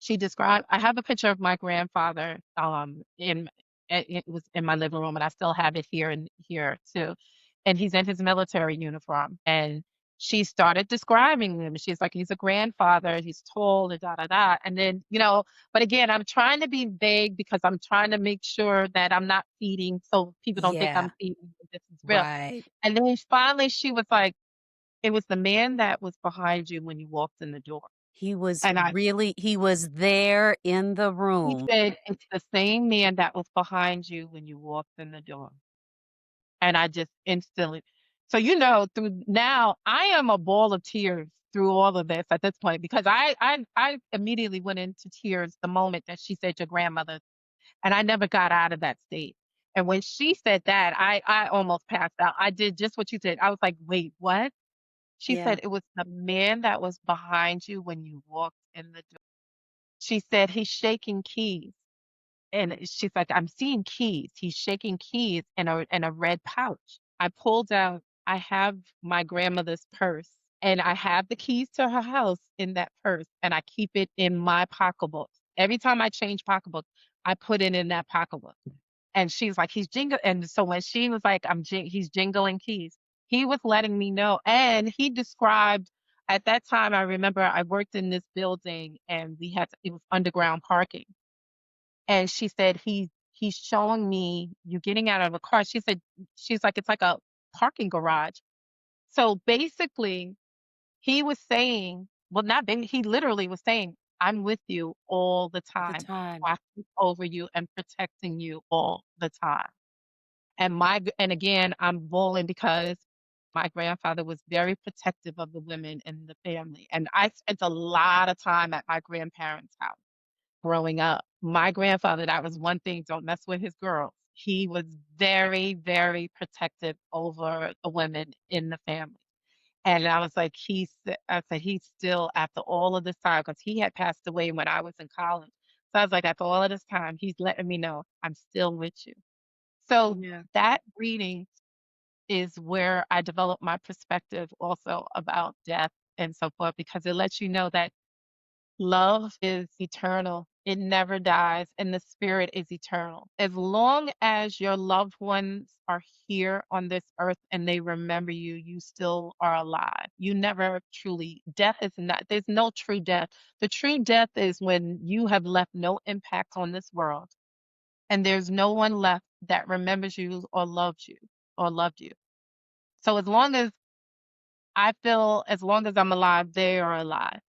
She described I have a picture of my grandfather, it was in my living room, and I still have it here too, and he's in his military uniform, and she started describing him. She's like, "He's a grandfather, he's tall, and da da da," and then, but again, I'm trying to be vague because I'm trying to make sure that I'm not feeding so people don't think I'm Yeah, feeding, this is real, right. and then finally she was like, "It was the man that was behind you when you walked in the door," and He was there in the he room. said, "It's the same man that was behind you when you walked in the door." And I just instantly so, through now, I am a ball of tears through all of this at this point because I immediately went into tears the moment that she said your grandmother, and I never got out of that state. And when she said that, I almost passed out. I did just what you did. I was like, "Wait, what?" She Yeah, said, "It was the man that was behind you when you walked in the door." She said, "He's shaking keys." And she's like, "I'm seeing keys." He's shaking keys in a red pouch. I pulled out I have my grandmother's purse, and I have the keys to her house in that purse, and I keep it in my pocketbook. Every time I change pocketbooks, I put it in that pocketbook. And she's like, "He's jingle," and so when she was like, he's jingling keys," he was letting me know, and he described at that time, I remember I worked in this building, and it was underground parking. And she said, he's showing me you getting out of a car. She's like, "It's like a parking garage." So basically, he was saying, well, not ba he literally was saying, "I'm with you all the all the time, time. watching over you and protecting you all the time." And again, I'm bawling because my grandfather was very protective of the women in the family, and I spent a lot of time at my grandparents' house growing up. My grandfather, that was one thing, don't mess with his girls. He was very, very protective over the women in the family. And I was like, I said, he's still, after all of this time, because he had passed away when I was in college. So I was like, after all of this time, he's letting me know I'm still with you. So Yeah. that reading is where I developed my perspective also about death and so forth, because it lets you know that love is eternal. It never dies, and the spirit is eternal. As long as your loved ones are here on this earth and they remember you, you still are alive. You never truly, death is not, there's no true death. The true death is when you have left no impact on this world and there's no one left that remembers you or loves you or loved you. So as long as I feel as long as I'm alive, they are alive.